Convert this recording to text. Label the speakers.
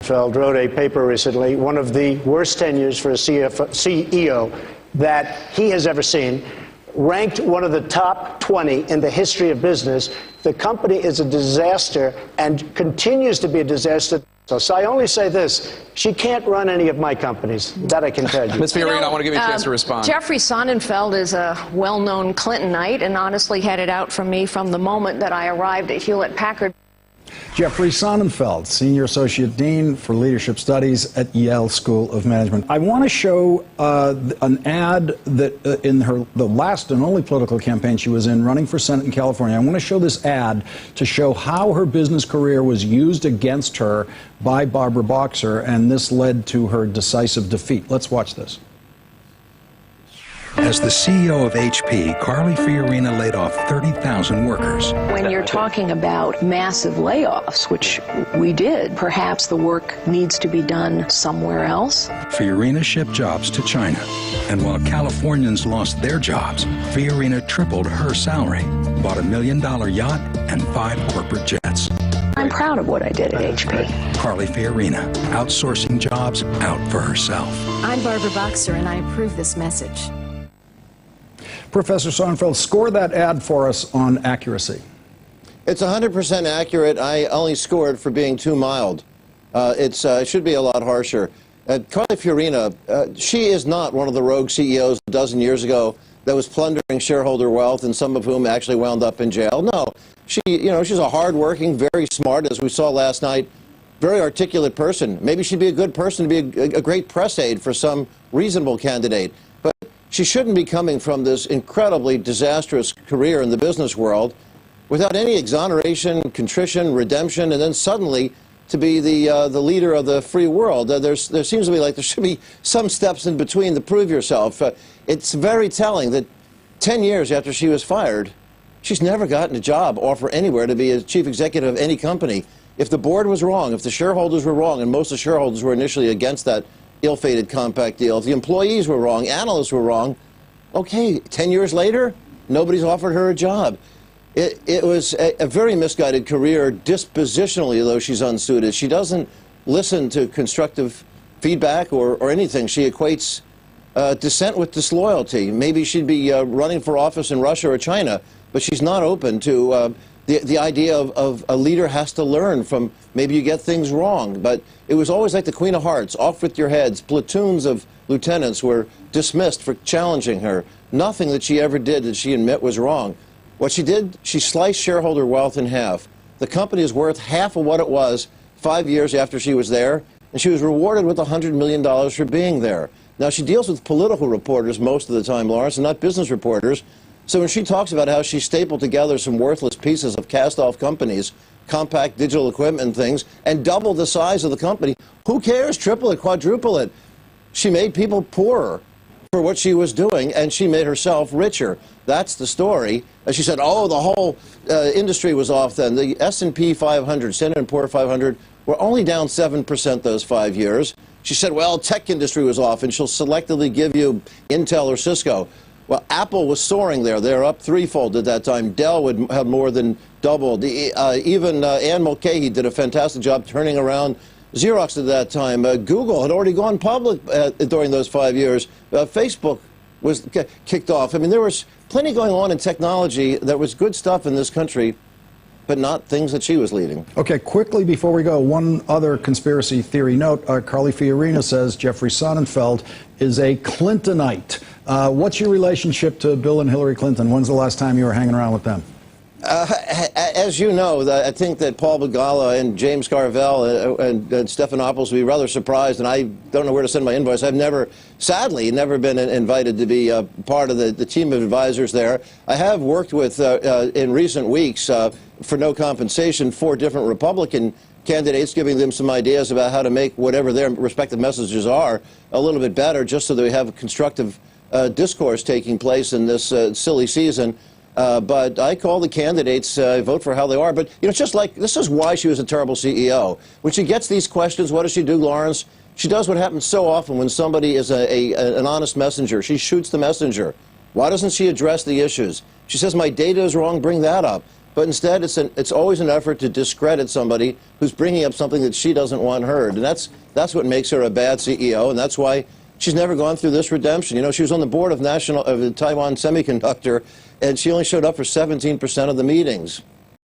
Speaker 1: Sonnenfeld wrote a paper recently, one of the worst tenures for a CEO that he has ever seen, ranked one of the top 20 in the history of business. The company is a disaster and continues to be a disaster. So I only say this, she can't run any of my companies. That I can tell you.
Speaker 2: Ms. Fiorina, I want to give you a chance to respond.
Speaker 3: Jeffrey Sonnenfeld is a well-known Clintonite and honestly had it out for me from the moment that I arrived at Hewlett-Packard.
Speaker 4: Jeffrey Sonnenfeld, Senior Associate Dean for Leadership Studies at Yale School of Management. I want to show an ad that in the last and only political campaign she was in, running for Senate in California. I want to show this ad to show how her business career was used against her by Barbara Boxer, and this led to her decisive defeat. Let's watch this.
Speaker 5: As the CEO of HP, Carly Fiorina laid off 30,000 workers.
Speaker 3: When you're talking about massive layoffs, which we did, perhaps the work needs to be done somewhere else.
Speaker 5: Fiorina shipped jobs to China. And while Californians lost their jobs, Fiorina tripled her salary, bought $1 million yacht, and 5 corporate jets.
Speaker 3: I'm proud of what I did at HP.
Speaker 5: Carly Fiorina, outsourcing jobs out for herself.
Speaker 6: I'm Barbara Boxer, and I approve this message.
Speaker 4: Professor Sonnenfeld, score that ad for us on accuracy.
Speaker 7: It's 100% accurate. I only scored for being too mild. It should be a lot harsher. Carly Fiorina, she is not one of the rogue CEOs a dozen years ago that was plundering shareholder wealth, and some of whom actually wound up in jail. No, she's a hardworking, very smart, as we saw last night, very articulate person. Maybe she'd be a good person to be a great press aide for some reasonable candidate. But she shouldn't be coming from this incredibly disastrous career in the business world without any exoneration, contrition, redemption, and then suddenly to be the leader of the free world. There seems to be like there should be some steps in between to prove yourself. It's very telling that 10 years after she was fired, she's never gotten a job offer anywhere to be a chief executive of any company. If the board was wrong, if the shareholders were wrong, and most of the shareholders were initially against that ill-fated compact deal, if the employees were wrong, analysts were wrong, okay, 10 years later, nobody's offered her a job. It was a very misguided career dispositionally, though she's unsuited. She doesn't listen to constructive feedback or anything. She equates dissent with disloyalty. Maybe she'd be running for office in Russia or China, but she's not open to the idea of a leader has to learn from maybe you get things wrong. But it was always like the Queen of Hearts, off with your heads. Platoons of lieutenants were dismissed for challenging her. Nothing that she ever did did she admit was wrong. What she did, she sliced shareholder wealth in half. The company is worth half of what it was 5 years after she was there, and she was rewarded with $100 million for being there. Now, she deals with political reporters most of the time, Lawrence, and not business reporters. So when she talks about how she stapled together some worthless pieces of cast-off companies, compact digital equipment things, and doubled the size of the company, who cares? Triple it, quadruple it. She made people poorer for what she was doing, and she made herself richer. That's the story. As she said, oh, the whole industry was off then. The S&P 500, Standard & Poor's 500, were only down 7% those 5 years. She said, well, tech industry was off, and she'll selectively give you Intel or Cisco. Well, Apple was soaring there. They were up threefold at that time. Dell would have more than doubled. Even Ann Mulcahy did a fantastic job turning around Xerox at that time. Google had already gone public during those 5 years. Facebook was kicked off. I mean, there was plenty going on in technology that was good stuff in this country, but not things that she was leading.
Speaker 4: Okay, quickly before we go, one other conspiracy theory note. Carly Fiorina says Jeffrey Sonnenfeld is a Clintonite. What's your relationship to Bill and Hillary Clinton? When's the last time you were hanging around with them?
Speaker 7: As you know, I think that Paul Begala and James Carvell and Stephanopoulos will be rather surprised, and I don't know where to send my invoice. I've never, sadly, never been invited to be part of the team of advisors there. I have worked with, in recent weeks, for no compensation, 4 different Republican candidates, giving them some ideas about how to make whatever their respective messages are a little bit better, just so that we have a constructive discourse taking place in this silly season. But I call the candidates, vote for how they are. But, you know, it's just like, this is why she was a terrible CEO. When she gets these questions, what does she do, Lawrence? She does what happens so often when somebody is an honest messenger. She shoots the messenger. Why doesn't she address the issues? She says, my data is wrong, bring that up. But instead, it's always an effort to discredit somebody who's bringing up something that she doesn't want heard. And that's what makes her a bad CEO, and that's why she's never gone through this redemption. You know, she was on the board of the Taiwan Semiconductor, and she only showed up for 17% of the meetings.